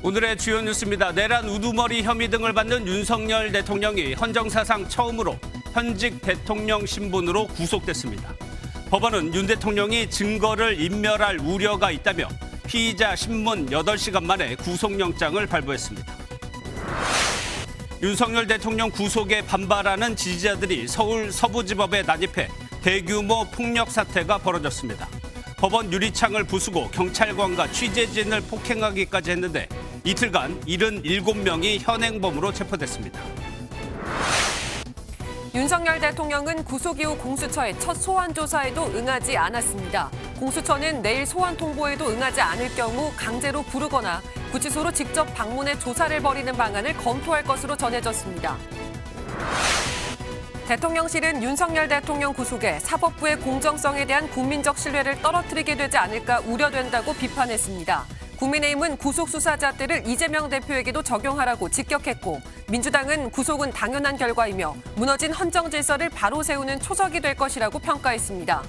오늘의 주요 뉴스입니다. 내란 우두머리 혐의 등을 받는 윤석열 대통령이 헌정사상 처음으로 현직 대통령 신분으로 구속됐습니다. 법원은 윤 대통령이 증거를 인멸할 우려가 있다며 피의자 신문 8시간 만에 구속영장을 발부했습니다. 윤석열 대통령 구속에 반발하는 지지자들이 서울 서부지법에 난입해 대규모 폭력 사태가 벌어졌습니다. 법원 유리창을 부수고 경찰관과 취재진을 폭행하기까지 했는데 이틀간 77명이 현행범으로 체포됐습니다. 윤석열 대통령은 구속 이후 공수처의 첫 소환 조사에도 응하지 않았습니다. 공수처는 내일 소환 통보에도 응하지 않을 경우 강제로 부르거나 구치소로 직접 방문해 조사를 벌이는 방안을 검토할 것으로 전해졌습니다. 대통령실은 윤석열 대통령 구속에 사법부의 공정성에 대한 국민적 신뢰를 떨어뜨리게 되지 않을까 우려된다고 비판했습니다. 국민의힘은 구속 수사자들을 이재명 대표에게도 적용하라고 직격했고 민주당은 구속은 당연한 결과이며 무너진 헌정 질서를 바로 세우는 초석이 될 것이라고 평가했습니다.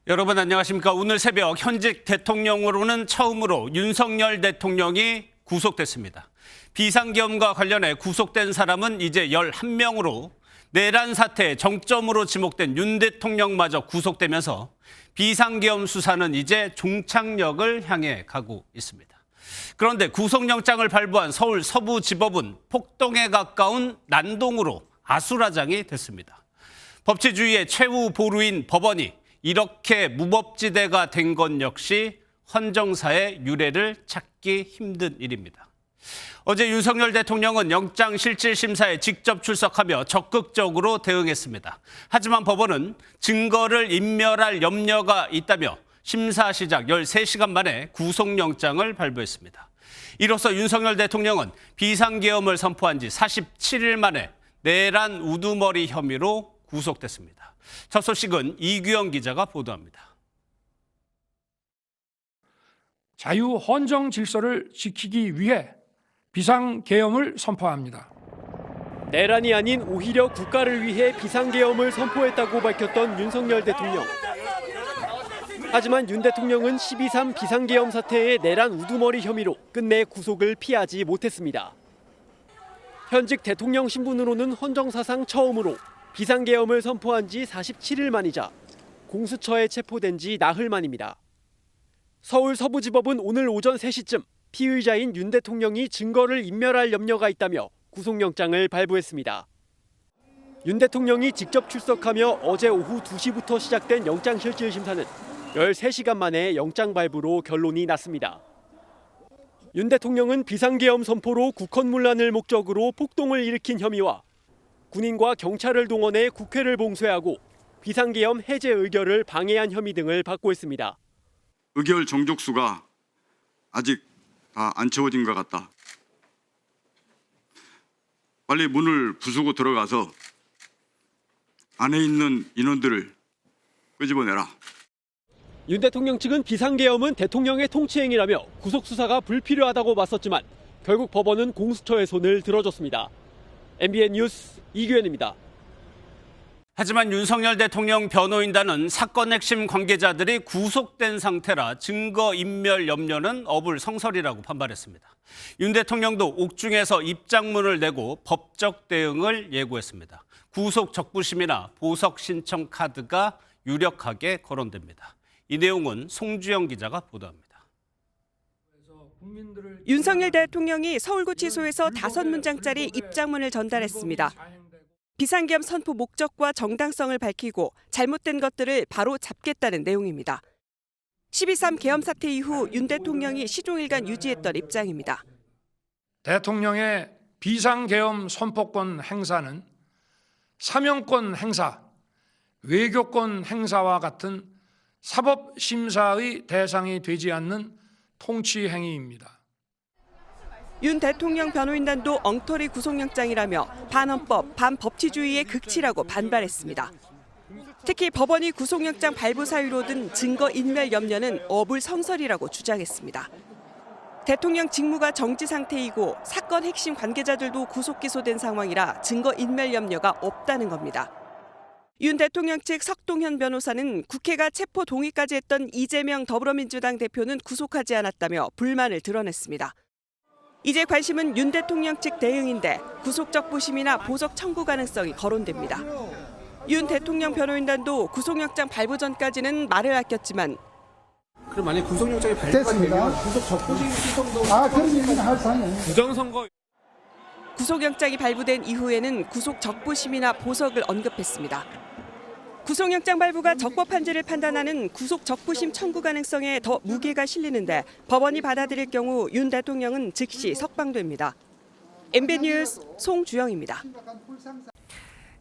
여러분 안녕하십니까? 오늘 새벽 현직 대통령으로는 처음으로 윤석열 대통령이 구속됐습니다. 비상계엄과 관련해 구속된 사람은 이제 11명으로 내란 사태의 정점으로 지목된 윤 대통령마저 구속되면서 비상계엄 수사는 이제 종착역을 향해 가고 있습니다. 그런데 구속영장을 발부한 서울 서부지법은 폭동에 가까운 난동으로 아수라장이 됐습니다. 법치주의의 최후 보루인 법원이 이렇게 무법지대가 된 것 역시 헌정사의 유례를 찾기 힘든 일입니다. 어제 윤석열 대통령은 영장실질심사에 직접 출석하며 적극적으로 대응했습니다. 하지만 법원은 증거를 인멸할 염려가 있다며 심사 시작 13시간 만에 구속영장을 발부했습니다. 이로써 윤석열 대통령은 비상계엄을 선포한 지 47일 만에 내란 우두머리 혐의로 구속됐습니다. 첫 소식은 이규영 기자가 보도합니다. 자유 헌정 질서를 지키기 위해 비상계엄을 선포합니다. 내란이 아닌 오히려 국가를 위해 비상계엄을 선포했다고 밝혔던 윤석열 대통령. 하지만 윤 대통령은 12.3 비상계엄 사태의 내란 우두머리 혐의로 끝내 구속을 피하지 못했습니다. 현직 대통령 신분으로는 헌정사상 처음으로 비상계엄을 선포한 지 47일 만이자 공수처에 체포된 지 나흘 만입니다. 서울 서부지법은 오늘 오전 3시쯤 피의자인 윤 대통령이 증거를 인멸할 염려가 있다며 구속영장을 발부했습니다. 윤 대통령이 직접 출석하며 어제 오후 2시부터 시작된 영장실질심사는 13시간 만에 영장 발부로 결론이 났습니다. 윤 대통령은 비상계엄 선포로 국헌문란을 목적으로 폭동을 일으킨 혐의와 군인과 경찰을 동원해 국회를 봉쇄하고 비상계엄 해제 의결을 방해한 혐의 등을 받고 있습니다. 의결 정족수가 아직 다 안 채워진 것 같다. 빨리 문을 부수고 들어가서 안에 있는 인원들을 끄집어내라. 윤 대통령 측은 비상계엄은 대통령의 통치행위라며 구속수사가 불필요하다고 맞섰지만 결국 법원은 공수처의 손을 들어줬습니다. MBN 뉴스 이규현입니다. 하지만 윤석열 대통령 변호인단은 사건 핵심 관계자들이 구속된 상태라 증거인멸 염려는 어불성설이라고 판발했습니다. 윤 대통령도 옥중에서 입장문을 내고 법적 대응을 예고했습니다. 구속 적부심이나 보석 신청 카드가 유력하게 거론됩니다. 이 내용은 송주영 기자가 보도합니다. 윤석열 대통령이 서울구치소에서 5문장짜리 입장문을 전달했습니다. 비상계엄 선포 목적과 정당성을 밝히고 잘못된 것들을 바로 잡겠다는 내용입니다. 12.3 계엄 사태 이후 윤 대통령이 시종일관 유지했던 입장입니다. 대통령의 비상계엄 선포권 행사는 사명권 행사, 외교권 행사와 같은 사법심사의 대상이 되지 않는 통치 행위입니다. 윤 대통령 변호인단도 엉터리 구속영장이라며 반헌법, 반법치주의의 극치라고 반발했습니다. 특히 법원이 구속영장 발부 사유로 든 증거인멸 염려는 어불성설이라고 주장했습니다. 대통령 직무가 정지 상태이고 사건 핵심 관계자들도 구속 기소된 상황이라 증거인멸 염려가 없다는 겁니다. 윤 대통령 측 석동현 변호사는 국회가 체포 동의까지 했던 이재명 더불어민주당 대표는 구속하지 않았다며 불만을 드러냈습니다. 이제 관심은 윤 대통령 측 대응인데 구속적 부심이나 보석 청구 가능성이 거론됩니다. 윤 대통령 변호인단도 구속영장 발부 전까지는 말을 아꼈지만 그럼 만약 구속영장이 발부가 되면 구속 적부심 신청도 그런 얘기는 할 사안이 부정선거 구속영장이 발부된 이후에는 구속 적부심이나 보석을 언급했습니다. 구속영장 발부가 적법한지를 판단하는 구속 적부심 청구 가능성에 더 무게가 실리는데 법원이 받아들일 경우 윤 대통령은 즉시 석방됩니다. MBN 뉴스 송주영입니다.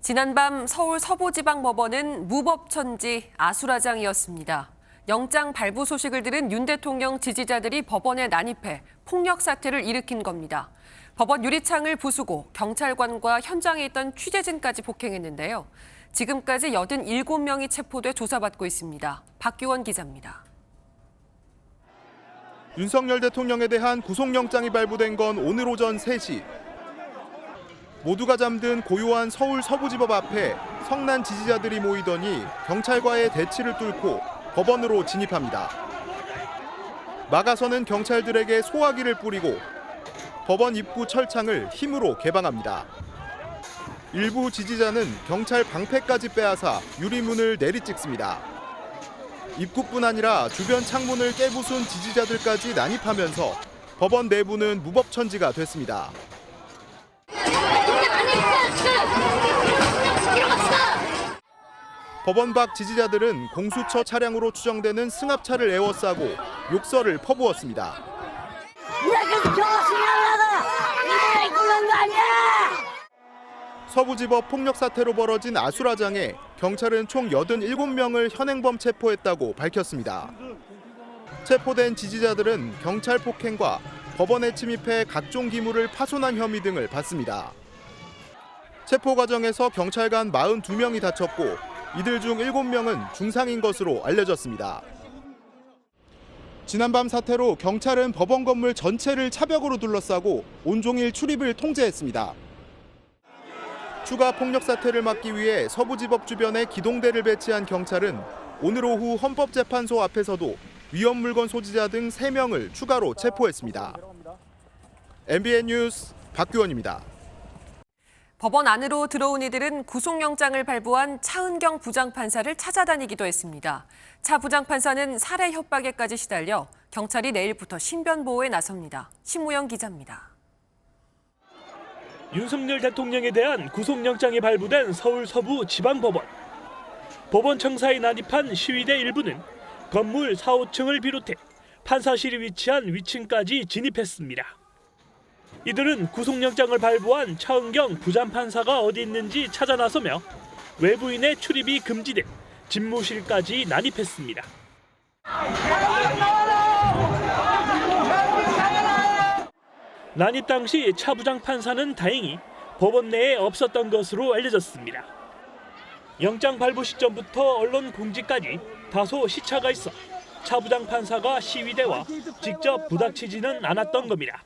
지난밤 서울 서부지방법원은 무법천지 아수라장이었습니다. 영장 발부 소식을 들은 윤 대통령 지지자들이 법원에 난입해 폭력 사태를 일으킨 겁니다. 법원 유리창을 부수고 경찰관과 현장에 있던 취재진까지 폭행했는데요. 지금까지 87명이 체포돼 조사받고 있습니다. 박규원 기자입니다. 윤석열 대통령에 대한 구속영장이 발부된 건 오늘 오전 3시. 모두가 잠든 고요한 서울 서부지법 앞에 성난 지지자들이 모이더니 경찰과의 대치를 뚫고 법원으로 진입합니다. 막아서는 경찰들에게 소화기를 뿌리고 법원 입구 철창을 힘으로 개방합니다. 일부 지지자는 경찰 방패까지 빼앗아 유리문을 내리찍습니다. 입구뿐 아니라 주변 창문을 깨부순 지지자들까지 난입하면서 법원 내부는 무법천지가 됐습니다. 법원 밖 지지자들은 공수처 차량으로 추정되는 승합차를 에워싸고 욕설을 퍼부었습니다. 서부지법 폭력 사태로 벌어진 아수라장에 경찰은 총 87명을 현행범 체포했다고 밝혔습니다. 체포된 지지자들은 경찰 폭행과 법원에 침입해 각종 기물을 파손한 혐의 등을 받습니다. 체포 과정에서 경찰관 42명이 다쳤고 이들 중 7명은 중상인 것으로 알려졌습니다. 지난밤 사태로 경찰은 법원 건물 전체를 차벽으로 둘러싸고 온종일 출입을 통제했습니다. 추가 폭력 사태를 막기 위해 서부지법 주변에 기동대를 배치한 경찰은 오늘 오후 헌법재판소 앞에서도 위험 물건 소지자 등 3명을 추가로 체포했습니다. MBN 뉴스 박규원입니다. 법원 안으로 들어온 이들은 구속영장을 발부한 차은경 부장판사를 찾아다니기도 했습니다. 차 부장판사는 살해 협박에까지 시달려 경찰이 내일부터 신변 보호에 나섭니다. 신무영 기자입니다. 윤석열 대통령에 대한 구속영장이 발부된 서울 서부 지방법원. 법원 청사에 난입한 시위대 일부는 건물 4, 5층을 비롯해 판사실이 위치한 위층까지 진입했습니다. 이들은 구속영장을 발부한 차은경 부장판사가 어디 있는지 찾아 나서며 외부인의 출입이 금지된 집무실까지 난입했습니다. 난입 당시 차 부장판사는 다행히 법원 내에 없었던 것으로 알려졌습니다. 영장 발부 시점부터 언론 공지까지 다소 시차가 있어 차 부장판사가 시위대와 직접 부닥치지는 않았던 겁니다.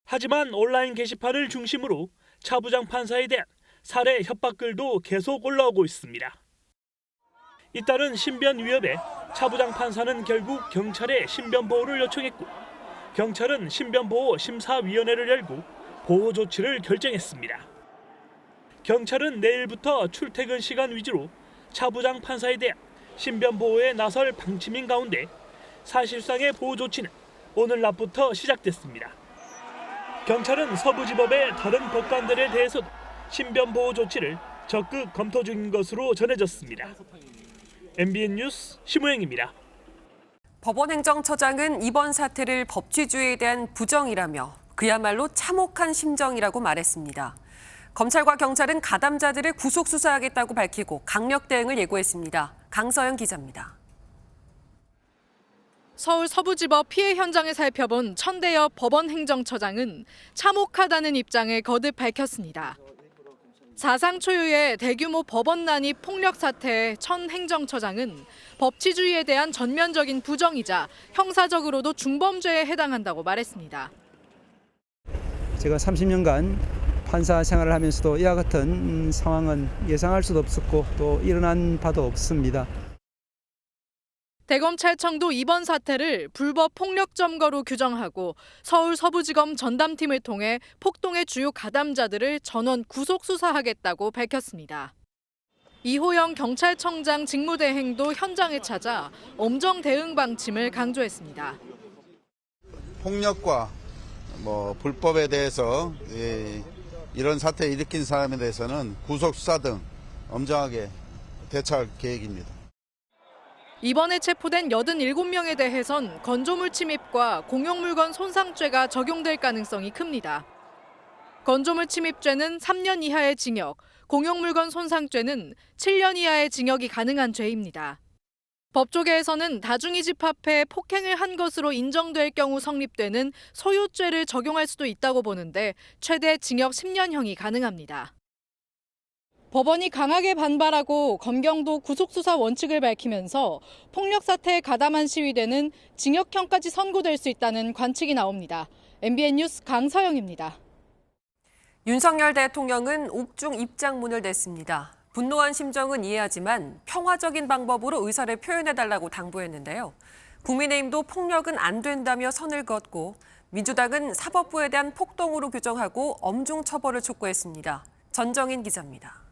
하지만 온라인 게시판을 중심으로 차 부장판사에 대한 살해 협박글도 계속 올라오고 있습니다. 잇따른 신변 위협에 차 부장판사는 결국 경찰에 신변보호를 요청했고 경찰은 신변보호 심사위원회를 열고 보호 조치를 결정했습니다. 경찰은 내일부터 출퇴근 시간 위주로 차 부장판사에 대한 신변보호에 나설 방침인 가운데 사실상의 보호 조치는 오늘 낮부터 시작됐습니다. 경찰은 서부지법의 다른 법관들에 대해서도 신변보호 조치를 적극 검토 중인 것으로 전해졌습니다. MBN 뉴스 심우영입니다. 법원 행정처장은 이번 사태를 법치주의에 대한 부정이라며 그야말로 참혹한 심정이라고 말했습니다. 검찰과 경찰은 가담자들을 구속 수사하겠다고 밝히고 강력 대응을 예고했습니다. 강서영 기자입니다. 서울 서부지법 피해 현장을 살펴본 천대엽 법원 행정처장은 참혹하다는 입장을 거듭 밝혔습니다. 사상 초유의 대규모 법원 난입 폭력 사태의 천 행정처장은 법치주의에 대한 전면적인 부정이자 형사적으로도 중범죄에 해당한다고 말했습니다. 제가 30년간 판사 생활을 하면서도 이와 같은 상황은 예상할 수도 없었고 또 일어난 바도 없습니다. 대검찰청도 이번 사태를 불법 폭력 점거로 규정하고 서울 서부지검 전담팀을 통해 폭동의 주요 가담자들을 전원 구속 수사하겠다고 밝혔습니다. 이호영 경찰청장 직무대행도 현장에 찾아 엄정 대응 방침을 강조했습니다. 폭력과 불법에 대해서 이런 사태를 일으킨 사람에 대해서는 구속 수사 등 엄정하게 대처할 계획입니다. 이번에 체포된 87명에 대해선 건조물 침입과 공용물건 손상죄가 적용될 가능성이 큽니다. 건조물 침입죄는 3년 이하의 징역, 공용물건 손상죄는 7년 이하의 징역이 가능한 죄입니다. 법조계에서는 다중이 집합해 폭행을 한 것으로 인정될 경우 성립되는 소유죄를 적용할 수도 있다고 보는데 최대 징역 10년형이 가능합니다. 법원이 강하게 반발하고 검경도 구속수사 원칙을 밝히면서 폭력 사태에 가담한 시위대는 징역형까지 선고될 수 있다는 관측이 나옵니다. MBN 뉴스 강서영입니다. 윤석열 대통령은 옥중 입장문을 냈습니다. 분노한 심정은 이해하지만 평화적인 방법으로 의사를 표현해달라고 당부했는데요. 국민의힘도 폭력은 안 된다며 선을 그었고 민주당은 사법부에 대한 폭동으로 규정하고 엄중 처벌을 촉구했습니다. 전정인 기자입니다.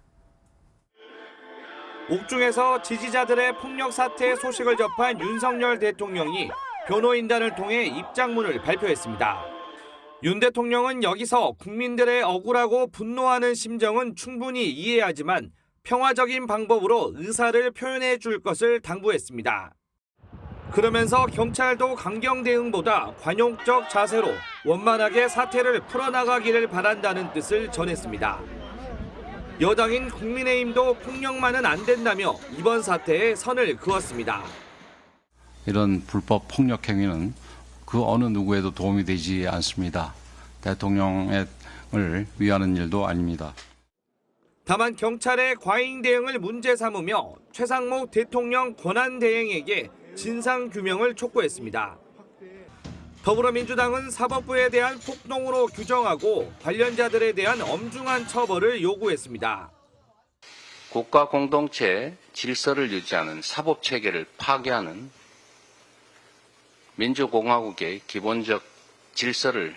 옥중에서 지지자들의 폭력 사태 소식을 접한 윤석열 대통령이 변호인단을 통해 입장문을 발표했습니다. 윤 대통령은 여기서 국민들의 억울하고 분노하는 심정은 충분히 이해하지만 평화적인 방법으로 의사를 표현해 줄 것을 당부했습니다. 그러면서 경찰도 강경 대응보다 관용적 자세로 원만하게 사태를 풀어나가기를 바란다는 뜻을 전했습니다. 여당인 국민의힘도 폭력만은 안 된다며 이번 사태에 선을 그었습니다. 이런 불법 폭력 행위는 그 어느 누구에도 도움이 되지 않습니다. 대통령을 위하는 일도 아닙니다. 다만 경찰의 과잉 대응을 문제 삼으며 최상목 대통령 권한대행에게 진상규명을 촉구했습니다. 더불어민주당은 사법부에 대한 폭동으로 규정하고 관련자들에 대한 엄중한 처벌을 요구했습니다. 국가 공동체 질서를 유지하는 사법체계를 파괴하는 민주공화국의 기본적 질서를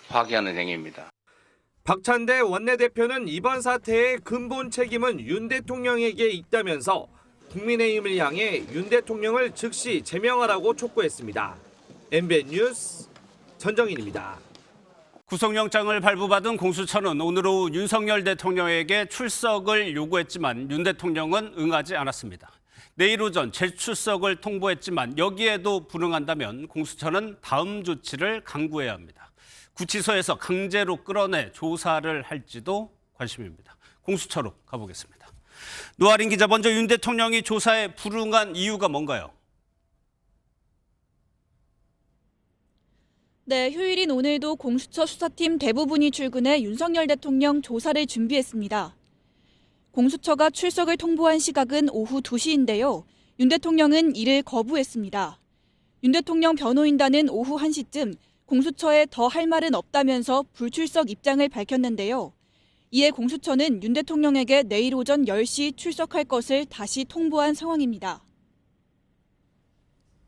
파괴하는 행위입니다. 박찬대 원내대표는 이번 사태의 근본 책임은 윤 대통령에게 있다면서 국민의힘을 향해 윤 대통령을 즉시 제명하라고 촉구했습니다. MBN 뉴스 전정인입니다. 구속영장을 발부받은 공수처는 오늘 오후 윤석열 대통령에게 출석을 요구했지만 윤 대통령은 응하지 않았습니다. 내일 오전 재출석을 통보했지만 여기에도 불응한다면 공수처는 다음 조치를 강구해야 합니다. 구치소에서 강제로 끌어내 조사를 할지도 관심입니다. 공수처로 가보겠습니다. 노아린 기자, 먼저 윤 대통령이 조사에 불응한 이유가 뭔가요? 네, 휴일인 오늘도 공수처 수사팀 대부분이 출근해 윤석열 대통령 조사를 준비했습니다. 공수처가 출석을 통보한 시각은 오후 2시인데요. 윤 대통령은 이를 거부했습니다. 윤 대통령 변호인단은 오후 1시쯤 공수처에 더 할 말은 없다면서 불출석 입장을 밝혔는데요. 이에 공수처는 윤 대통령에게 내일 오전 10시 출석할 것을 다시 통보한 상황입니다.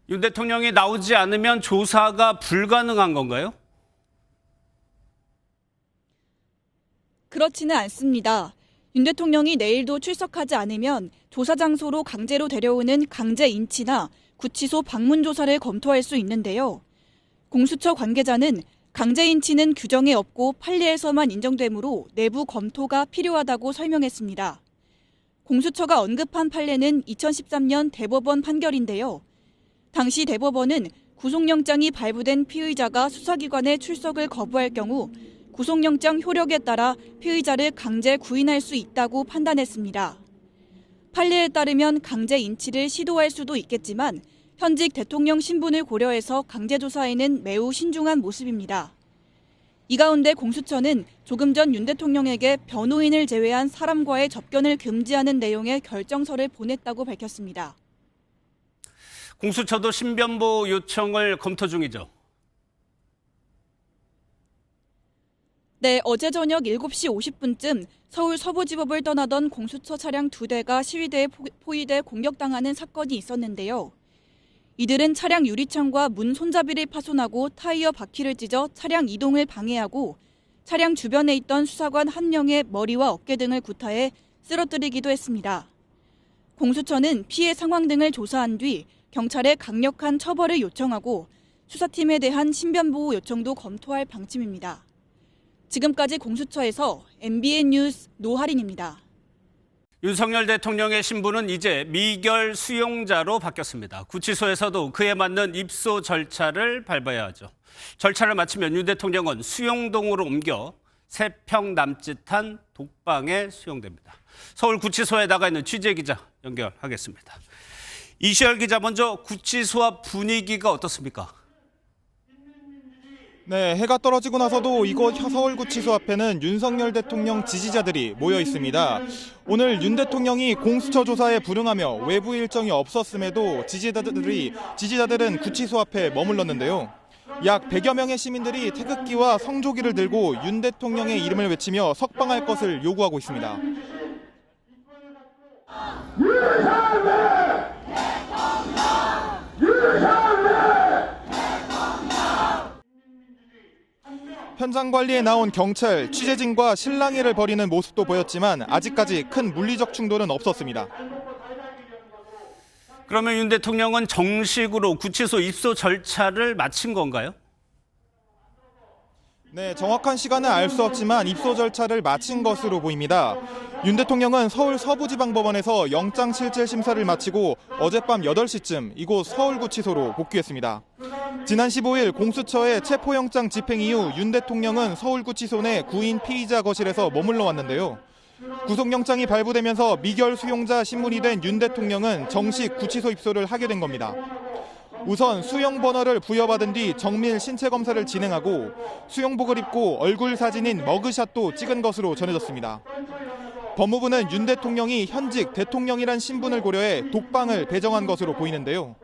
윤 대통령이 나오지 않으면 조사가 불가능한 건가요? 그렇지는 않습니다. 윤 대통령이 내일도 출석하지 않으면 조사 장소로 강제로 데려오는 강제 인치나 구치소 방문 조사를 검토할 수 있는데요. 공수처 관계자는 강제 인치는 규정에 없고 판례에서만 인정되므로 내부 검토가 필요하다고 설명했습니다. 공수처가 언급한 판례는 2013년 대법원 판결인데요. 당시 대법원은 구속영장이 발부된 피의자가 수사기관에 출석을 거부할 경우 구속영장 효력에 따라 피의자를 강제 구인할 수 있다고 판단했습니다. 판례에 따르면 강제 인치를 시도할 수도 있겠지만 현직 대통령 신분을 고려해서 강제조사에는 매우 신중한 모습입니다. 이 가운데 공수처는 조금 전 윤 대통령에게 변호인을 제외한 사람과의 접견을 금지하는 내용의 결정서를 보냈다고 밝혔습니다. 공수처도 신변보호 요청을 검토 중이죠. 네, 어제 저녁 7시 50분쯤 서울 서부지법을 떠나던 공수처 차량 2대가 시위대에 포위돼 공격당하는 사건이 있었는데요. 이들은 차량 유리창과 문 손잡이를 파손하고 타이어 바퀴를 찢어 차량 이동을 방해하고 차량 주변에 있던 수사관 1명의 머리와 어깨 등을 구타해 쓰러뜨리기도 했습니다. 공수처는 피해 상황 등을 조사한 뒤 경찰에 강력한 처벌을 요청하고 수사팀에 대한 신변보호 요청도 검토할 방침입니다. 지금까지 공수처에서 MBN 뉴스 노하린입니다. 윤석열 대통령의 신분은 이제 미결 수용자로 바뀌었습니다. 구치소에서도 그에 맞는 입소 절차를 밟아야 하죠. 절차를 마치면 윤 대통령은 수용동으로 옮겨 3평 남짓한 독방에 수용됩니다. 서울구치소에 나가 있는 취재기자 연결하겠습니다. 이시열 기자, 먼저 구치소 앞 분위기가 어떻습니까? 네, 해가 떨어지고 나서도 이곳 서울구치소 앞에는 윤석열 대통령 지지자들이 모여 있습니다. 오늘 윤 대통령이 공수처 조사에 불응하며 외부 일정이 없었음에도 지지자들은 구치소 앞에 머물렀는데요. 약 100여 명의 시민들이 태극기와 성조기를 들고 윤 대통령의 이름을 외치며 석방할 것을 요구하고 있습니다. 현장 관리에 나온 경찰, 취재진과 실랑이를 벌이는 모습도 보였지만 아직까지 큰 물리적 충돌은 없었습니다. 그러면 윤 대통령은 정식으로 구치소 입소 절차를 마친 건가요? 네, 정확한 시간은 알 수 없지만 입소 절차를 마친 것으로 보입니다. 윤 대통령은 서울 서부지방법원에서 영장실질심사를 마치고 어젯밤 8시쯤 이곳 서울구치소로 복귀했습니다. 지난 15일 공수처의 체포영장 집행 이후 윤 대통령은 서울구치소 내 구인 피의자 거실에서 머물러 왔는데요. 구속영장이 발부되면서 미결 수용자 신분이 된 윤 대통령은 정식 구치소 입소를 하게 된 겁니다. 우선 수용 번호를 부여받은 뒤 정밀 신체 검사를 진행하고 수용복을 입고 얼굴 사진인 머그샷도 찍은 것으로 전해졌습니다. 법무부는 윤 대통령이 현직 대통령이란 신분을 고려해 독방을 배정한 것으로 보이는데요.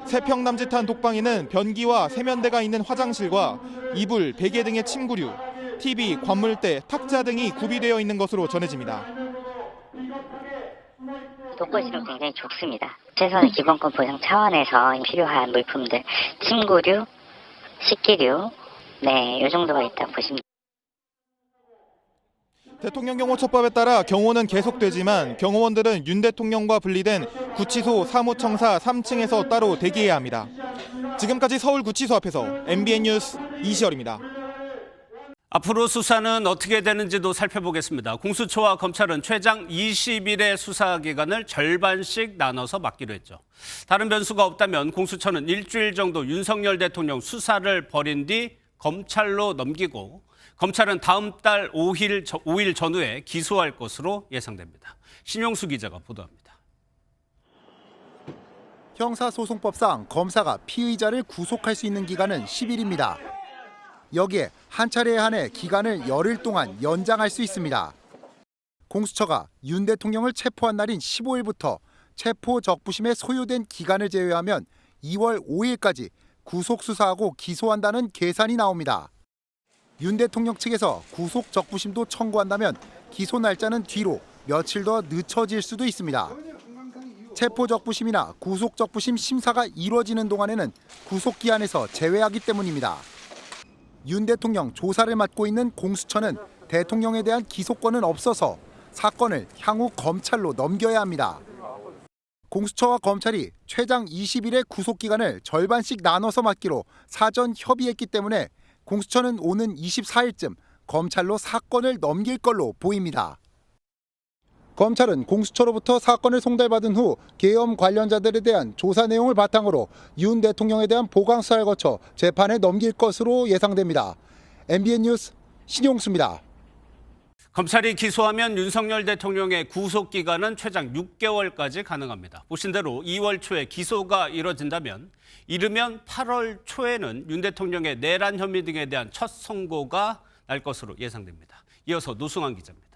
3평 남짓한 독방에는 변기와 세면대가 있는 화장실과 이불, 베개 등의 침구류, TV, 관물대, 탁자 등이 구비되어 있는 것으로 전해집니다. 독거실은 굉장히 좁습니다. 최소한의 기본권 보장 차원에서 필요한 물품들, 침구류, 식기류, 이 정도가 있다고 보시면. 대통령 경호처법에 따라 경호는 계속되지만 경호원들은 윤 대통령과 분리된 구치소 사무청사 3층에서 따로 대기해야 합니다. 지금까지 서울구치소 앞에서 MBN 뉴스 이시열입니다. 앞으로 수사는 어떻게 되는지도 살펴보겠습니다. 공수처와 검찰은 최장 20일의 수사 기간을 절반씩 나눠서 맡기로 했죠. 다른 변수가 없다면 공수처는 일주일 정도 윤석열 대통령 수사를 벌인 뒤 검찰로 넘기고 검찰은 다음 달 5일 전후에 기소할 것으로 예상됩니다. 신용수 기자가 보도합니다. 형사소송법상 검사가 피의자를 구속할 수 있는 기간은 10일입니다. 여기에 한 차례에 한해 기간을 열흘 동안 연장할 수 있습니다. 공수처가 윤 대통령을 체포한 날인 15일부터 체포 적부심에 소요된 기간을 제외하면 2월 5일까지 구속 수사하고 기소한다는 계산이 나옵니다. 윤 대통령 측에서 구속 적부심도 청구한다면 기소 날짜는 뒤로 며칠 더 늦춰질 수도 있습니다. 체포 적부심이나 구속 적부심 심사가 이루어지는 동안에는 구속 기한에서 제외하기 때문입니다. 윤 대통령 조사를 맡고 있는 공수처는 대통령에 대한 기소권은 없어서 사건을 향후 검찰로 넘겨야 합니다. 공수처와 검찰이 최장 20일의 구속기간을 절반씩 나눠서 맡기로 사전 협의했기 때문에 공수처는 오는 24일쯤 검찰로 사건을 넘길 걸로 보입니다. 검찰은 공수처로부터 사건을 송달받은 후 계엄 관련자들에 대한 조사 내용을 바탕으로 윤 대통령에 대한 보강 수사를 거쳐 재판에 넘길 것으로 예상됩니다. MBN 뉴스 신용수입니다. 검찰이 기소하면 윤석열 대통령의 구속 기간은 최장 6개월까지 가능합니다. 보신 대로 2월 초에 기소가 이뤄진다면 이르면 8월 초에는 윤 대통령의 내란 혐의 등에 대한 첫 선고가 날 것으로 예상됩니다. 이어서 노승환 기자입니다.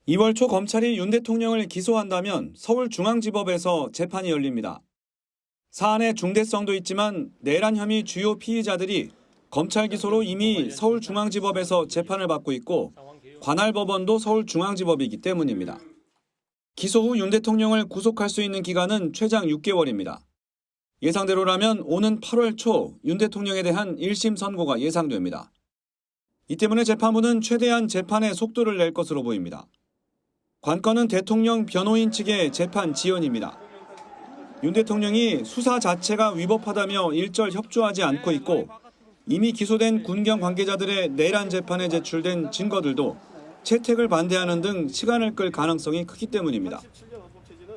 2월 초 검찰이 윤 대통령을 기소한다면 서울중앙지법에서 재판이 열립니다. 사안의 중대성도 있지만 내란 혐의 주요 피의자들이 검찰 기소로 이미 서울중앙지법에서 재판을 받고 있고 관할 법원도 서울중앙지법이기 때문입니다. 기소 후 윤 대통령을 구속할 수 있는 기간은 최장 6개월입니다. 예상대로라면 오는 8월 초 윤 대통령에 대한 1심 선고가 예상됩니다. 이 때문에 재판부는 최대한 재판에 속도를 낼 것으로 보입니다. 관건은 대통령 변호인 측의 재판 지연입니다. 윤 대통령이 수사 자체가 위법하다며 일절 협조하지 않고 있고 이미 기소된 군경 관계자들의 내란 재판에 제출된 증거들도 채택을 반대하는 등 시간을 끌 가능성이 크기 때문입니다.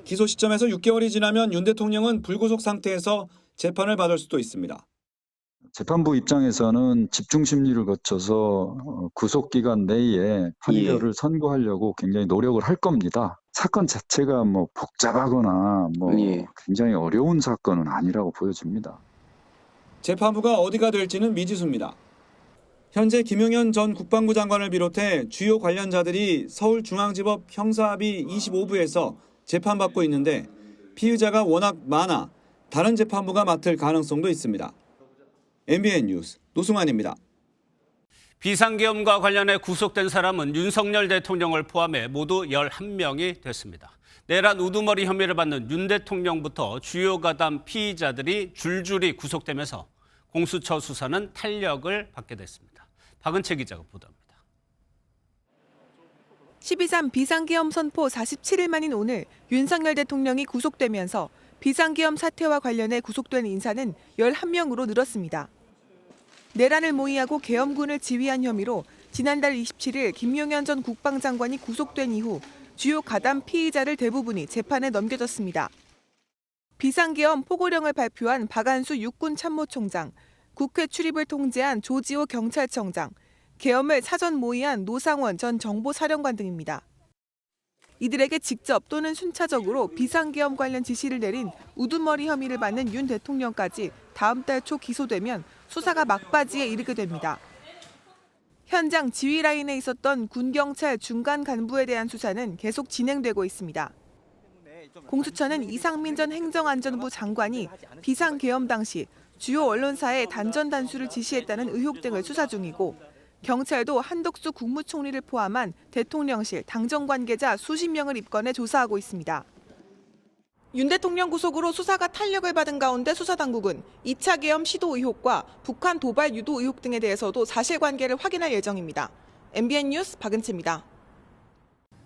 기소 시점에서 6개월이 지나면 윤 대통령은 불구속 상태에서 재판을 받을 수도 있습니다. 재판부 입장에서는 집중 심리를 거쳐서 구속 기간 내에 판결을 선고하려고 굉장히 노력을 할 겁니다. 사건 자체가 복잡하거나 굉장히 어려운 사건은 아니라고 보여집니다. 재판부가 어디가 될지는 미지수입니다. 현재 김용현 전 국방부 장관을 비롯해 주요 관련자들이 서울중앙지법 형사합의 25부에서 재판받고 있는데 피의자가 워낙 많아 다른 재판부가 맡을 가능성도 있습니다. MBN 뉴스 노승환입니다. 비상계엄과 관련해 구속된 사람은 윤석열 대통령을 포함해 모두 11명이 됐습니다. 내란 우두머리 혐의를 받는 윤 대통령부터 주요 가담 피의자들이 줄줄이 구속되면서 공수처 수사는 탄력을 받게 됐습니다. 박은채 기자가 보도합니다. 12.3 비상계엄 선포 47일 만인 오늘 윤석열 대통령이 구속되면서 비상계엄 사태와 관련해 구속된 인사는 11명으로 늘었습니다. 내란을 모의하고 계엄군을 지휘한 혐의로 지난달 27일 김용현 전 국방장관이 구속된 이후 주요 가담 피의자들 대부분이 재판에 넘겨졌습니다. 비상계엄 포고령을 발표한 박안수 육군참모총장, 국회 출입을 통제한 조지호 경찰청장, 계엄을 사전 모의한 노상원 전 정보사령관 등입니다. 이들에게 직접 또는 순차적으로 비상계엄 관련 지시를 내린 우두머리 혐의를 받는 윤 대통령까지 다음 달 초 기소되면 수사가 막바지에 이르게 됩니다. 현장 지휘 라인에 있었던 군경찰 중간 간부에 대한 수사는 계속 진행되고 있습니다. 공수처는 이상민 전 행정안전부 장관이 비상계엄 당시 주요 언론사에 단전 단수를 지시했다는 의혹 등을 수사 중이고 경찰도 한덕수 국무총리를 포함한 대통령실 당정 관계자 수십 명을 입건해 조사하고 있습니다. 윤 대통령 구속으로 수사가 탄력을 받은 가운데 수사당국은 2차 계엄 시도 의혹과 북한 도발 유도 의혹 등에 대해서도 사실관계를 확인할 예정입니다. MBN 뉴스 박은채입니다.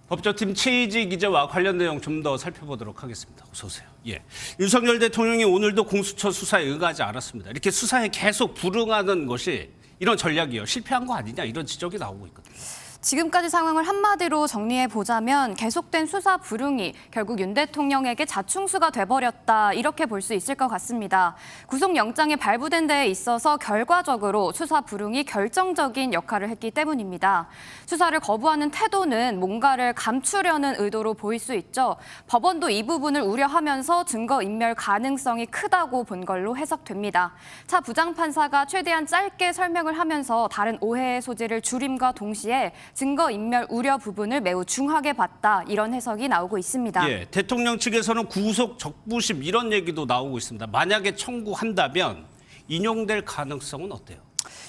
법조팀 최희지 기자와 관련 내용 좀 더 살펴보도록 하겠습니다. 어서 오세요. 예, 윤석열 대통령이 오늘도 공수처 수사에 응하지 않았습니다. 이렇게 수사에 계속 불응하는 것이 이런 전략이요. 실패한 거 아니냐 이런 지적이 나오고 있거든요. 지금까지 상황을 한마디로 정리해보자면 계속된 수사 불응이 결국 윤 대통령에게 자충수가 돼버렸다 이렇게 볼 수 있을 것 같습니다. 구속영장이 발부된 데에 있어서 결과적으로 수사 불응이 결정적인 역할을 했기 때문입니다. 수사를 거부하는 태도는 뭔가를 감추려는 의도로 보일 수 있죠. 법원도 이 부분을 우려하면서 증거인멸 가능성이 크다고 본 걸로 해석됩니다. 차 부장판사가 최대한 짧게 설명을 하면서 다른 오해의 소지를 줄임과 동시에 증거인멸 우려 부분을 매우 중하게 봤다 이런 해석이 나오고 있습니다. 예, 대통령 측에서는 구속 적부심 이런 얘기도 나오고 있습니다. 만약에 청구한다면 인용될 가능성은 어때요?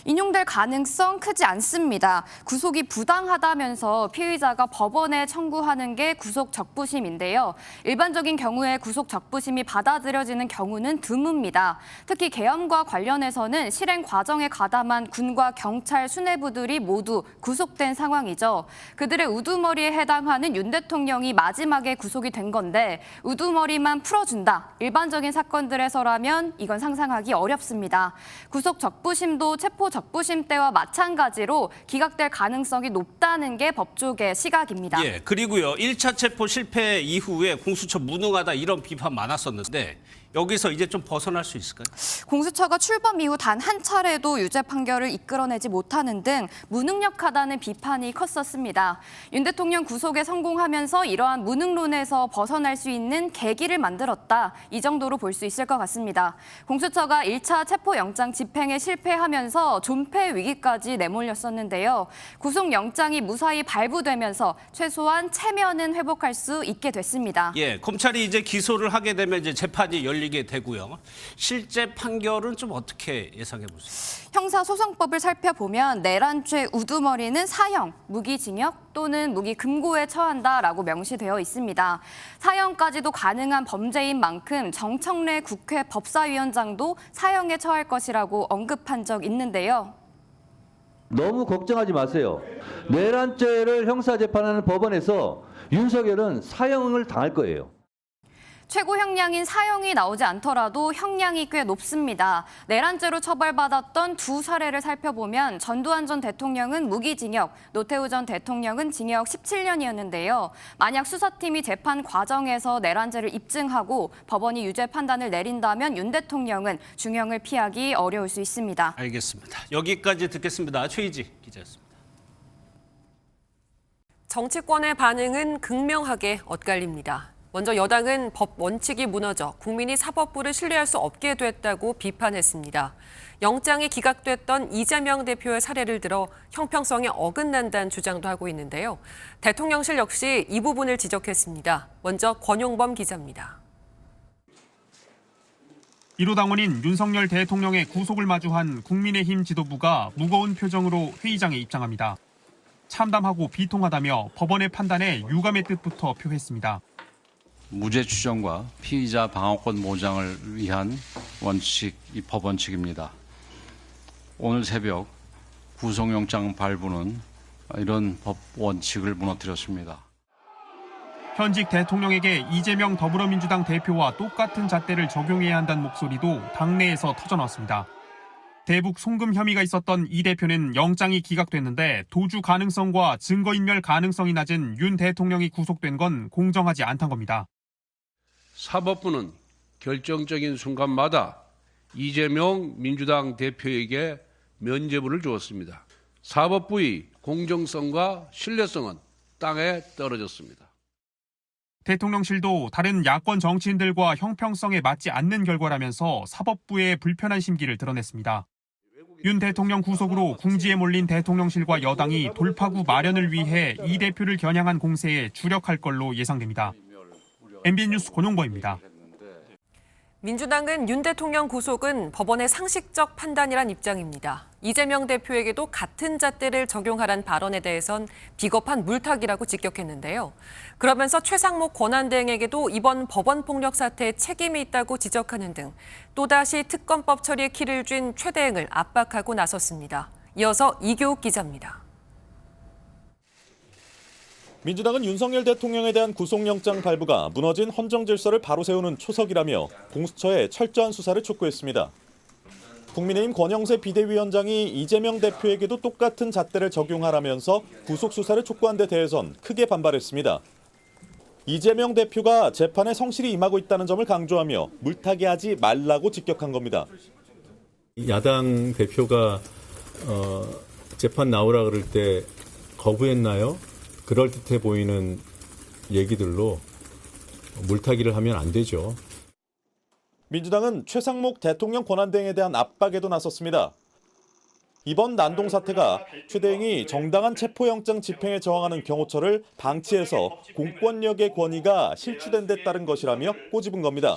인용될 가능성 크지 않습니다. 구속이 부당하다면서 피의자가 법원에 청구하는 게 구속 적부심인데요. 일반적인 경우에 구속 적부심이 받아들여지는 경우는 드뭅니다. 특히 계엄과 관련해서는 실행 과정에 가담한 군과 경찰 수뇌부들이 모두 구속된 상황이죠. 그들의 우두머리에 해당하는 윤 대통령이 마지막에 구속이 된 건데 우두머리만 풀어준다. 일반적인 사건들에서라면 이건 상상하기 어렵습니다. 구속 적부심도 체포 적부심 때와 마찬가지로 기각될 가능성이 높다는 게 법조계 시각입니다. 예, 그리고요. 1차 체포 실패 이후에 공수처 무능하다 이런 비판 많았었는데 여기서 이제 좀 벗어날 수 있을까요? 공수처가 출범 이후 단 한 차례도 유죄 판결을 이끌어내지 못하는 등 무능력하다는 비판이 컸었습니다. 윤 대통령 구속에 성공하면서 이러한 무능론에서 벗어날 수 있는 계기를 만들었다. 이 정도로 볼 수 있을 것 같습니다. 공수처가 1차 체포영장 집행에 실패하면서 존폐 위기까지 내몰렸었는데요. 구속영장이 무사히 발부되면서 최소한 체면은 회복할 수 있게 됐습니다. 예, 검찰이 이제 기소를 하게 되면 이제 재판이 열려 열리게 되고요. 실제 판결은 좀 어떻게 예상해 보세요? 형사소송법을 살펴보면 내란죄 우두머리는 사형, 무기징역 또는 무기금고에 처한다라고 명시되어 있습니다. 사형까지도 가능한 범죄인 만큼 정청래 국회 법사위원장도 사형에 처할 것이라고 언급한 적 있는데요. 너무 걱정하지 마세요. 내란죄를 형사재판하는 법원에서 윤석열은 사형을 당할 거예요. 최고 형량인 사형이 나오지 않더라도 형량이 꽤 높습니다. 내란죄로 처벌받았던 두 사례를 살펴보면 전두환 전 대통령은 무기징역, 노태우 전 대통령은 징역 17년이었는데요. 만약 수사팀이 재판 과정에서 내란죄를 입증하고 법원이 유죄 판단을 내린다면 윤 대통령은 중형을 피하기 어려울 수 있습니다. 알겠습니다. 여기까지 듣겠습니다. 최희지 기자였습니다. 정치권의 반응은 극명하게 엇갈립니다. 먼저 여당은 법 원칙이 무너져 국민이 사법부를 신뢰할 수 없게 됐다고 비판했습니다. 영장이 기각됐던 이재명 대표의 사례를 들어 형평성에 어긋난다는 주장도 하고 있는데요. 대통령실 역시 이 부분을 지적했습니다. 먼저 권용범 기자입니다. 1호 당원인 윤석열 대통령의 구속을 마주한 국민의힘 지도부가 무거운 표정으로 회의장에 입장합니다. 참담하고 비통하다며 법원의 판단에 유감의 뜻부터 표했습니다. 무죄 추정과 피의자 방어권 보장을 위한 원칙, 법 원칙입니다. 오늘 새벽 구속영장 발부는 이런 법 원칙을 무너뜨렸습니다. 현직 대통령에게 이재명 더불어민주당 대표와 똑같은 잣대를 적용해야 한다는 목소리도 당내에서 터져나왔습니다. 대북 송금 혐의가 있었던 이 대표는 영장이 기각됐는데 도주 가능성과 증거인멸 가능성이 낮은 윤 대통령이 구속된 건 공정하지 않다는 겁니다. 사법부는 결정적인 순간마다 이재명 민주당 대표에게 면죄부를 주었습니다. 사법부의 공정성과 신뢰성은 땅에 떨어졌습니다. 대통령실도 다른 야권 정치인들과 형평성에 맞지 않는 결과라면서 사법부의 불편한 심기를 드러냈습니다. 윤 대통령 구속으로 궁지에 몰린 대통령실과 여당이 돌파구 마련을 위해 이 대표를 겨냥한 공세에 주력할 걸로 예상됩니다. MBN 뉴스 권용범입니다. 민주당은 윤 대통령 구속은 법원의 상식적 판단이란 입장입니다. 이재명 대표에게도 같은 잣대를 적용하란 발언에 대해선 비겁한 물타기라고 직격했는데요. 그러면서 최상목 권한대행에게도 이번 법원 폭력 사태에 책임이 있다고 지적하는 등 또다시 특검법 처리에 키를 쥔 최 대행을 압박하고 나섰습니다. 이어서 이교욱 기자입니다. 민주당은 윤석열 대통령에 대한 구속영장 발부가 무너진 헌정 질서를 바로 세우는 초석이라며 공수처에 철저한 수사를 촉구했습니다. 국민의힘 권영세 비대위원장이 이재명 대표에게도 똑같은 잣대를 적용하라면서 구속 수사를 촉구한 데 대해선 크게 반발했습니다. 이재명 대표가 재판에 성실히 임하고 있다는 점을 강조하며 물타기하지 말라고 직격한 겁니다. 야당 대표가 재판 나오라 그럴 때 거부했나요? 그럴듯해 보이는 얘기들로 물타기를 하면 안 되죠. 민주당은 최상목 대통령 권한대행에 대한 압박에도 나섰습니다. 이번 난동 사태가 최 대행이 정당한 체포영장 집행에 저항하는 경호처를 방치해서 공권력의 권위가 실추된 데 따른 것이라며 꼬집은 겁니다.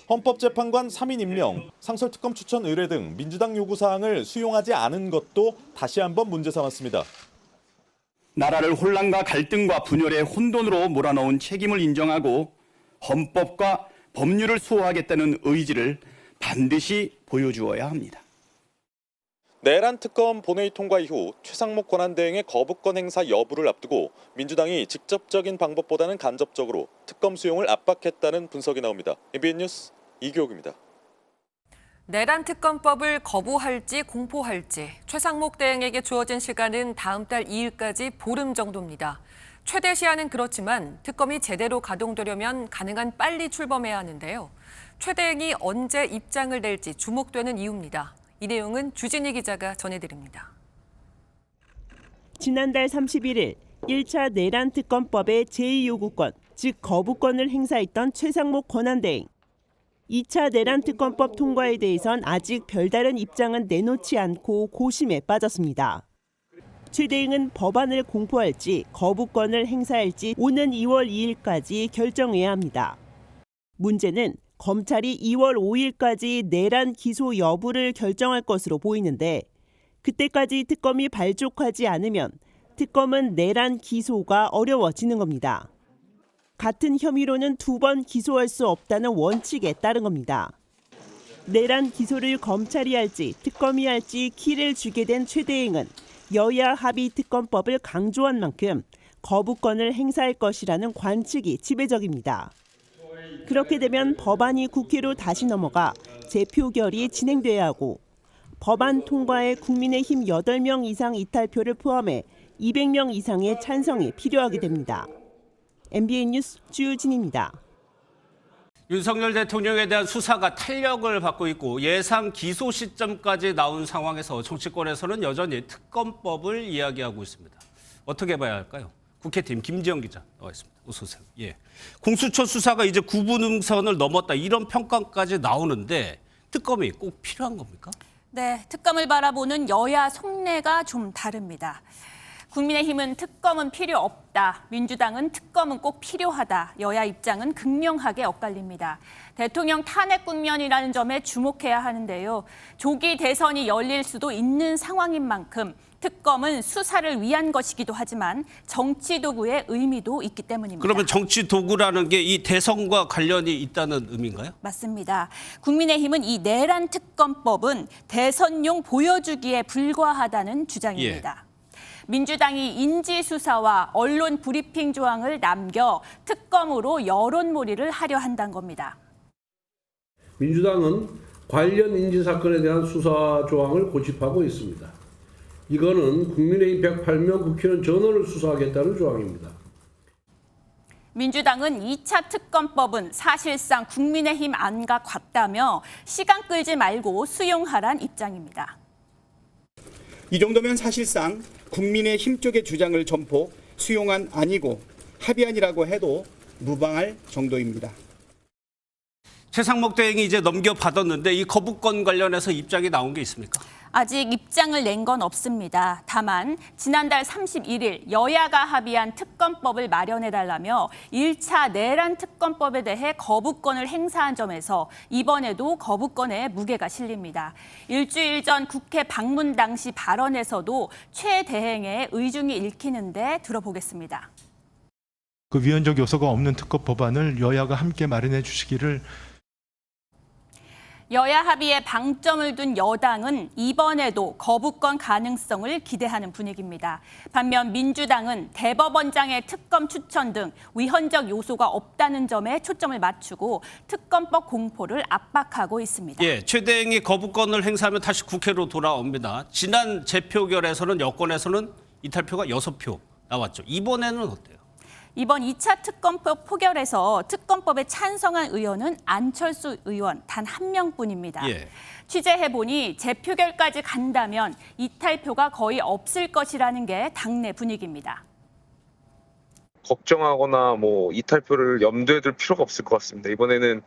헌법재판관 3인 임명, 상설특검 추천 의뢰 등 민주당 요구사항을 수용하지 않은 것도 다시 한번 문제 삼았습니다. 나라를 혼란과 갈등과 분열의 혼돈으로 몰아넣은 책임을 인정하고 헌법과 법률을 수호하겠다는 의지를 반드시 보여주어야 합니다. 내란 특검 본회의 통과 이후 최상목 권한대행의 거부권 행사 여부를 앞두고 민주당이 직접적인 방법보다는 간접적으로 특검 수용을 압박했다는 분석이 나옵니다. MBN 뉴스 이교욱입니다. 내란 특검법을 거부할지 공포할지 최상목 대행에게 주어진 시간은 다음 달 2일까지 보름 정도입니다. 최대 시한은 그렇지만 특검이 제대로 가동되려면 가능한 빨리 출범해야 하는데요. 최 대행이 언제 입장을 낼지 주목되는 이유입니다. 이 내용은 주진희 기자가 전해드립니다. 지난달 31일 1차 내란 특검법의 제2요구권, 즉 거부권을 행사했던 최상목 권한대행. 2차 내란 특검법 통과에 대해선 아직 별다른 입장은 내놓지 않고 고심에 빠졌습니다. 최 대행은 법안을 공포할지 거부권을 행사할지 오는 2월 2일까지 결정해야 합니다. 문제는 검찰이 2월 5일까지 내란 기소 여부를 결정할 것으로 보이는데 그때까지 특검이 발족하지 않으면 특검은 내란 기소가 어려워지는 겁니다. 같은 혐의로는 2번 기소할 수 없다는 원칙에 따른 겁니다. 내란 기소를 검찰이 할지 특검이 할지 키를 주게 된 최대행은 여야 합의 특검법을 강조한 만큼 거부권을 행사할 것이라는 관측이 지배적입니다. 그렇게 되면 법안이 국회로 다시 넘어가 재표결이 진행돼야 하고 법안 통과에 국민의힘 8명 이상 이탈표를 포함해 200명 이상의 찬성이 필요하게 됩니다. MBN 뉴스 주유진입니다. 윤석열 대통령에 대한 수사가 탄력을 받고 있고 예상 기소 시점까지 나온 상황에서 정치권에서는 여전히 특검법을 이야기하고 있습니다. 어떻게 봐야 할까요? 국회팀 김지영 기자 나와 있습니다. 어서 오세요. 예. 공수처 수사가 이제 구분음선을 넘었다 이런 평가까지 나오는데 특검이 꼭 필요한 겁니까? 네, 특검을 바라보는 여야 속내가 좀 다릅니다. 국민의힘은 특검은 필요 없다. 민주당은 특검은 꼭 필요하다. 여야 입장은 극명하게 엇갈립니다. 대통령 탄핵 국면이라는 점에 주목해야 하는데요. 조기 대선이 열릴 수도 있는 상황인 만큼 특검은 수사를 위한 것이기도 하지만 정치 도구의 의미도 있기 때문입니다. 그러면 정치 도구라는 게 이 대선과 관련이 있다는 의미인가요? 맞습니다. 국민의힘은 이 내란 특검법은 대선용 보여주기에 불과하다는 주장입니다. 민주당이 인지수사와 언론 브리핑 조항을 남겨 특검으로 여론몰이를 하려 한다는 겁니다. 민주당은 관련 인지사건에 대한 수사 조항을 고집하고 있습니다. 이거는 국민의힘 108명 국회의원 전원을 수사하겠다는 조항입니다. 민주당은 2차 특검법은 사실상 국민의힘 안과 같다며 시간 끌지 말고 수용하란 입장입니다. 이 정도면 사실상 국민의힘 쪽의 주장을 점포 수용안 아니고 합의안이라고 해도 무방할 정도입니다. 최상목 대행이 이제 넘겨받았는데 이 거부권 관련해서 입장이 나온 게 있습니까? 아직 입장을 낸 건 없습니다. 다만 지난달 31일 여야가 합의한 특검법을 마련해달라며 1차 내란 특검법에 대해 거부권을 행사한 점에서 이번에도 거부권에 무게가 실립니다. 일주일 전 국회 방문 당시 발언에서도 최 대행의 의중이 읽히는데 들어보겠습니다. 그 위헌적 요소가 없는 특검 법안을 여야가 함께 마련해 주시기를. 여야 합의에 방점을 둔 여당은 이번에도 거부권 가능성을 기대하는 분위기입니다. 반면 민주당은 대법원장의 특검 추천 등 위헌적 요소가 없다는 점에 초점을 맞추고 특검법 공포를 압박하고 있습니다. 예, 최 대행이 거부권을 행사하면 다시 국회로 돌아옵니다. 지난 재표결에서는 여권에서는 이탈표가 6표 나왔죠. 이번에는 어때요? 이번 2차 특검법 포결에서 특검법에 찬성한 의원은 안철수 의원 단 1명뿐입니다. 예. 취재해보니 재표결까지 간다면 이탈표가 거의 없을 것이라는 게 당내 분위기입니다. 걱정하거나 뭐 이탈표를 염두에 둘 필요가 없을 것 같습니다. 이번에는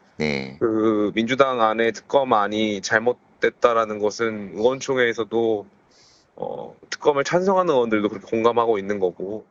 그 민주당 안에 특검안이 잘못됐다라는 것은 의원총회에서도 특검을 찬성하는 의원들도 그렇게 공감하고 있는 거고.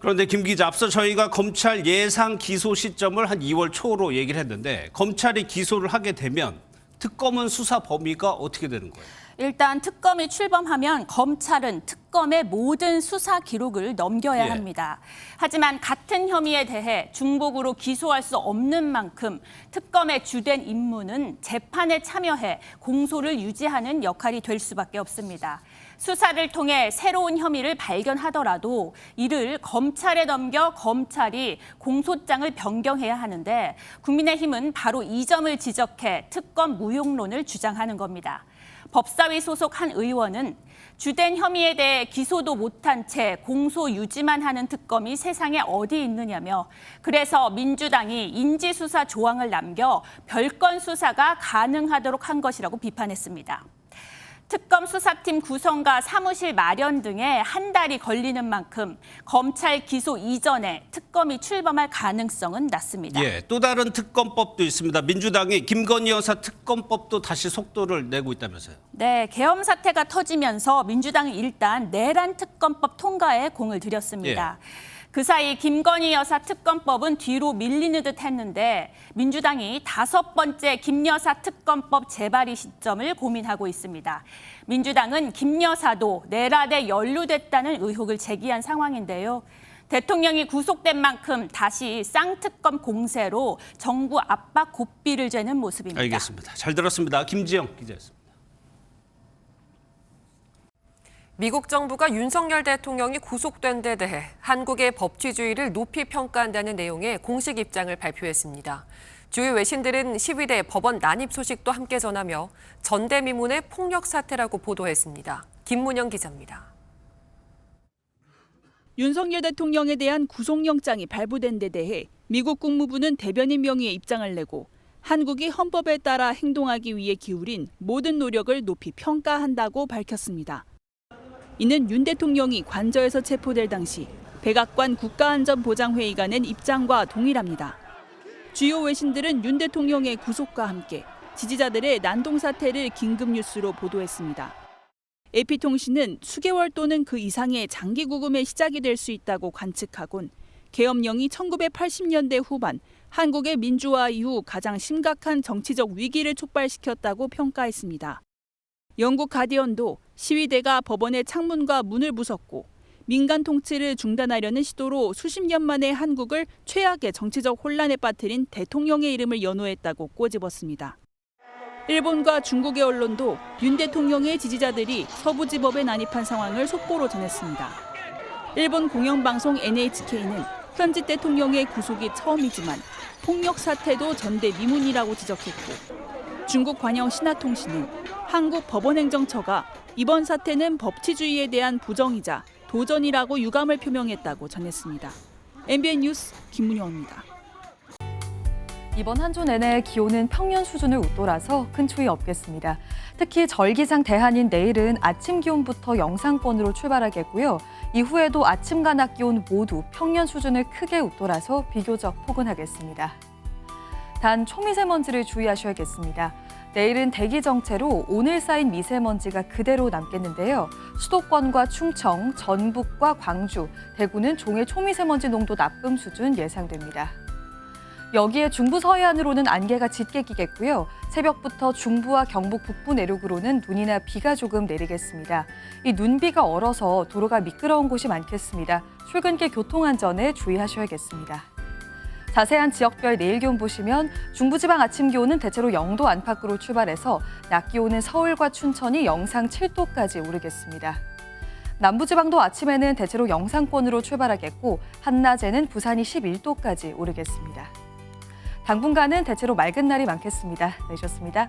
그런데 김 기자, 앞서 저희가 검찰 예상 기소 시점을 한 2월 초로 얘기를 했는데 검찰이 기소를 하게 되면 특검은 수사 범위가 어떻게 되는 거예요? 일단 특검이 출범하면 검찰은 특검의 모든 수사 기록을 넘겨야 합니다. 하지만 같은 혐의에 대해 중복으로 기소할 수 없는 만큼 특검의 주된 임무는 재판에 참여해 공소를 유지하는 역할이 될 수밖에 없습니다. 수사를 통해 새로운 혐의를 발견하더라도 이를 검찰에 넘겨 검찰이 공소장을 변경해야 하는데 국민의힘은 바로 이 점을 지적해 특검 무용론을 주장하는 겁니다. 법사위 소속 한 의원은 주된 혐의에 대해 기소도 못한 채 공소 유지만 하는 특검이 세상에 어디 있느냐며 그래서 민주당이 인지수사 조항을 남겨 별건 수사가 가능하도록 한 것이라고 비판했습니다. 특검 수사팀 구성과 사무실 마련 등에 한 달이 걸리는 만큼 검찰 기소 이전에 특검이 출범할 가능성은 낮습니다. 예, 또 다른 특검법도 있습니다. 민주당이 김건희 여사 특검법도 다시 속도를 내고 있다면서요. 네, 계엄 사태가 터지면서 민주당은 일단 내란 특검법 통과에 공을 들였습니다. 그 사이 김건희 여사 특검법은 뒤로 밀리는 듯 했는데 민주당이 5번째 김 여사 특검법 재발의 시점을 고민하고 있습니다. 민주당은 김 여사도 내란에 연루됐다는 의혹을 제기한 상황인데요. 대통령이 구속된 만큼 다시 쌍특검 공세로 정부 압박 고삐를 죄는 모습입니다. 알겠습니다. 잘 들었습니다. 김지영 기자였습니다. 미국 정부가 윤석열 대통령이 구속된 데 대해 한국의 법치주의를 높이 평가한다는 내용의 공식 입장을 발표했습니다. 주요 외신들은 시위대 법원 난입 소식도 함께 전하며 전대미문의 폭력 사태라고 보도했습니다. 김문영 기자입니다. 윤석열 대통령에 대한 구속영장이 발부된 데 대해 미국 국무부는 대변인 명의의 입장을 내고 한국이 헌법에 따라 행동하기 위해 기울인 모든 노력을 높이 평가한다고 밝혔습니다. 이는 윤 대통령이 관저에서 체포될 당시 백악관 국가안전보장회의가 낸 입장과 동일합니다. 주요 외신들은 윤 대통령의 구속과 함께 지지자들의 난동 사태를 긴급 뉴스로 보도했습니다. AP통신은 수개월 또는 그 이상의 장기 구금의 시작이 될 수 있다고 관측하곤 계엄령이 1980년대 후반 한국의 민주화 이후 가장 심각한 정치적 위기를 촉발시켰다고 평가했습니다. 영국 가디언도 시위대가 법원의 창문과 문을 부쉈고 민간 통치를 중단하려는 시도로 수십 년 만에 한국을 최악의 정치적 혼란에 빠뜨린 대통령의 이름을 연호했다고 꼬집었습니다. 일본과 중국의 언론도 윤 대통령의 지지자들이 서부지법에 난입한 상황을 속보로 전했습니다. 일본 공영방송 NHK는 현직 대통령의 구속이 처음이지만 폭력 사태도 전대미문이라고 지적했고 중국 관영 신화통신은 한국 법원행정처가 이번 사태는 법치주의에 대한 부정이자 도전이라고 유감을 표명했다고 전했습니다. MBN 뉴스 김문영입니다. 이번 한 주 내내 기온은 평년 수준을 웃돌아서 큰 추위 없겠습니다. 특히 절기상 대한인 내일은 아침 기온부터 영상권으로 출발하겠고요. 이후에도 아침과 낮 기온 모두 평년 수준을 크게 웃돌아서 비교적 포근하겠습니다. 단 초미세먼지를 주의하셔야겠습니다. 내일은 대기 정체로 오늘 쌓인 미세먼지가 그대로 남겠는데요. 수도권과 충청, 전북과 광주, 대구는 종일 초미세먼지 농도 나쁨 수준 예상됩니다. 여기에 중부 서해안으로는 안개가 짙게 끼겠고요. 새벽부터 중부와 경북 북부 내륙으로는 눈이나 비가 조금 내리겠습니다. 이 눈비가 얼어서 도로가 미끄러운 곳이 많겠습니다. 출근길 교통안전에 주의하셔야겠습니다. 자세한 지역별 내일 기온 보시면 중부지방 아침 기온은 대체로 0도 안팎으로 출발해서 낮 기온은 서울과 춘천이 영상 7도까지 오르겠습니다. 남부지방도 아침에는 대체로 영상권으로 출발하겠고 한낮에는 부산이 11도까지 오르겠습니다. 당분간은 대체로 맑은 날이 많겠습니다. 내셨습니다.